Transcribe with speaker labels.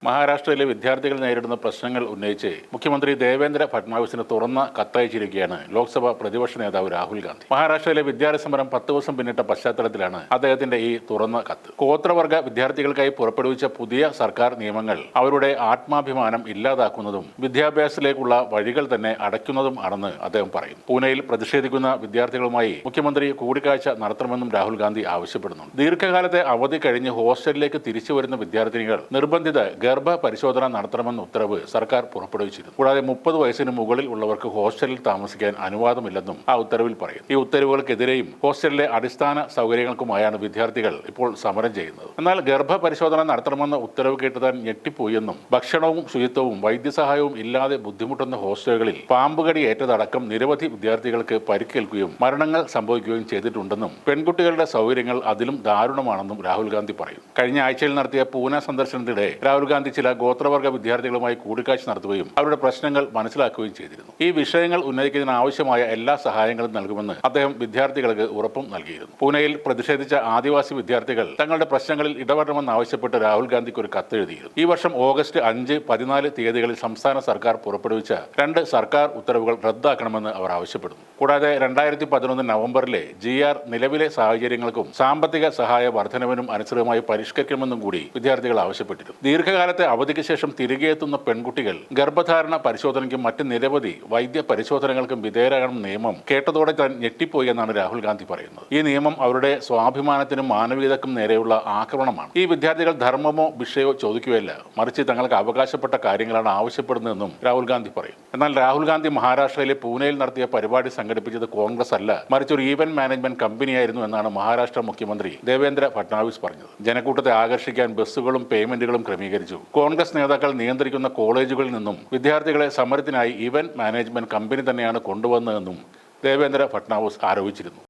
Speaker 1: മഹാരാഷ്ട്രയിലെ വിദ്യാർത്ഥികൾ നേരിടുന്ന പ്രശ്നങ്ങൾ ഉന്നയിച്ച് മുഖ്യമന്ത്രി ദേവേന്ദ്ര ഫട്നാവിസിന് തുറന്ന കത്തയച്ചിരിക്കുകയാണ് ലോക്സഭ പ്രതിപക്ഷ നേതാവ് രാഹുൽ ഗാന്ധി. മഹാരാഷ്ട്രയിലെ വിദ്യാർത്ഥി സമരം 10 ദിവസം പിന്നിട്ട പശ്ചാത്തലത്തിലാണ് അദ്ദേഹത്തിന്റെ ഈ തുറന്ന കത്ത്. ഗോത്രവർഗ വിദ്യാർത്ഥികൾക്കായി പുറപ്പെടുവിച്ച പുതിയ സർക്കാർ നിയമങ്ങൾ അവരുടെ ആത്മാഭിമാനം ഇല്ലാതാക്കുന്നതും വിദ്യാഭ്യാസത്തിലേക്കുള്ള വഴികൾ തന്നെ അടയ്ക്കുന്നതും ആണെന്ന് അദ്ദേഹം പറയുന്നു. പൂനെയിൽ പ്രതിഷേധിക്കുന്ന വിദ്യാർത്ഥികളുമായി മുഖ്യമന്ത്രി കൂടിക്കാഴ്ച നടത്തണമെന്നും രാഹുൽ ഗാന്ധി ആവശ്യപ്പെടുന്നുണ്ട്. ദീർഘകാലത്തെ അവധി കഴിഞ്ഞ് ഹോസ്റ്റലിലേക്ക് തിരിച്ചു വരുന്ന വിദ്യാർത്ഥിനികൾ നിർബന്ധിത ഗർഭ പരിശോധന നടത്തണമെന്ന ഉത്തരവ് സർക്കാർ പുറപ്പെടുവിച്ചിരുന്നു. കൂടാതെ 30 വയസ്സിന് മുകളിൽ ഉള്ളവർക്ക് ഹോസ്റ്റലിൽ താമസിക്കാൻ അനുവാദമില്ലെന്നും ആ ഉത്തരവിൽ പറയും. ഈ ഉത്തരവുകൾക്കെതിരെയും ഹോസ്റ്റലിലെ അടിസ്ഥാന സൗകര്യങ്ങൾക്കുമായാണ് വിദ്യാർത്ഥികൾ ഇപ്പോൾ സമരം ചെയ്യുന്നത്. എന്നാൽ ഗർഭ പരിശോധന നടത്തണമെന്ന ഉത്തരവ് കേട്ട് താൻ ഞെട്ടിപ്പോയെന്നും ഭക്ഷണവും ശുചിത്വവും വൈദ്യസഹായവും ഇല്ലാതെ ബുദ്ധിമുട്ടുന്ന ഹോസ്റ്റലുകളിൽ പാമ്പുകടി ഏറ്റതടക്കം നിരവധി വിദ്യാർത്ഥികൾക്ക് പരിക്കേൽക്കുകയും മരണങ്ങൾ സംഭവിക്കുകയും ചെയ്തിട്ടുണ്ടെന്നും പെൺകുട്ടികളുടെ സൗകര്യങ്ങൾ അതിലും ദാരുണമാണെന്നും രാഹുൽ ഗാന്ധി പറയും. കഴിഞ്ഞ ആഴ്ചയിൽ നടത്തിയ പൂനെ സന്ദർശനത്തിനിടെ രാഹുൽ ഗാന്ധി ചില ഗോത്രവർഗ വിദ്യാർത്ഥികളുമായി കൂടിക്കാഴ്ച നടത്തുകയും അവരുടെ പ്രശ്നങ്ങൾ മനസ്സിലാക്കുകയും ചെയ്തിരുന്നു. ഈ വിഷയങ്ങൾ ഉന്നയിക്കുന്നതിന് ആവശ്യമായ എല്ലാ സഹായങ്ങളും നൽകുമെന്ന് അദ്ദേഹം വിദ്യാർത്ഥികൾക്ക് ഉറപ്പും നൽകിയിരുന്നു. പൂനെയിൽ പ്രതിഷേധിച്ച ആദിവാസി വിദ്യാർത്ഥികൾ തങ്ങളുടെ പ്രശ്നങ്ങളിൽ ഇടപെടണമെന്നാവശ്യപ്പെട്ട് രാഹുൽ ഗാന്ധിക്ക് ഒരു കത്തെഴുതിയിരുന്നു. ഈ വർഷം ഓഗസ്റ്റ് 5, 14 തീയതികളിൽ സംസ്ഥാന സർക്കാർ പുറപ്പെടുവിച്ച 2 സർക്കാർ ഉത്തരവുകൾ റദ്ദാക്കണമെന്ന് അവർ ആവശ്യപ്പെടുന്നു. കൂടാതെ 2011 നവംബറിലെ GR നിലവിലെ സാഹചര്യങ്ങൾക്കും സാമ്പത്തിക സഹായ വർധനവിനും അനുസൃതമായി പരിഷ്കരിക്കണമെന്നും കൂടി വിദ്യാർത്ഥികൾ ആവശ്യപ്പെട്ടിരുന്നു. ദീർഘകാലത്തെ അവധിക്ക് ശേഷം തിരികെ എത്തുന്ന പെൺകുട്ടികൾ ഗർഭധാരണ പരിശോധനയ്ക്കും മറ്റ് നിരവധി വൈദ്യ പരിശോധനകൾക്കും വിധേയരാകണമെന്ന നിയമം കേട്ടതോടെ താൻ ഞെട്ടിപ്പോയി എന്നാണ് രാഹുൽ ഗാന്ധി പറയുന്നത്. ഈ നിയമം അവരുടെ സ്വാഭിമാനത്തിനും മാനവികതയ്ക്കും നേരെയുള്ള ആക്രമണമാണ്. ഈ വിദ്യാർത്ഥികൾ ധർമ്മമോ ഭിക്ഷയോ ചോദിക്കുകയല്ല, മറിച്ച് തങ്ങൾക്ക് അവകാശപ്പെട്ട കാര്യങ്ങളാണ് ആവശ്യപ്പെടുന്നതെന്നും രാഹുൽ ഗാന്ധി പറയും. എന്നാൽ രാഹുൽ ഗാന്ധി മഹാരാഷ്ട്രയിലെ പൂനെയിൽ നടത്തിയ പരിപാടി സംഘടിപ്പിച്ചത് കോൺഗ്രസ് അല്ല, മറിച്ച് ഒരു ഈവന്റ് മാനേജ്മെന്റ് കമ്പനിയായിരുന്നു എന്നാണ് മഹാരാഷ്ട്ര മുഖ്യമന്ത്രി ദേവേന്ദ്ര ഫട്നാവിസ് പറഞ്ഞത്. ജനക്കൂട്ടത്തെ ആകർഷിക്കാൻ ബസ്സുകളും പേയ്മെന്റുകളും ക്രമീകരിച്ചു. കോൺഗ്രസ് നേതാക്കൾ നിയന്ത്രിക്കുന്ന കോളേജുകളിൽ നിന്നും വിദ്യാർത്ഥികളെ സമരത്തിനായി ഇവന്റ് മാനേജ്മെന്റ് കമ്പനി തന്നെയാണ് കൊണ്ടുവന്നതെന്നും ദേവേന്ദ്ര ഫട്നാവിസ് ആരോപിച്ചിരുന്നു.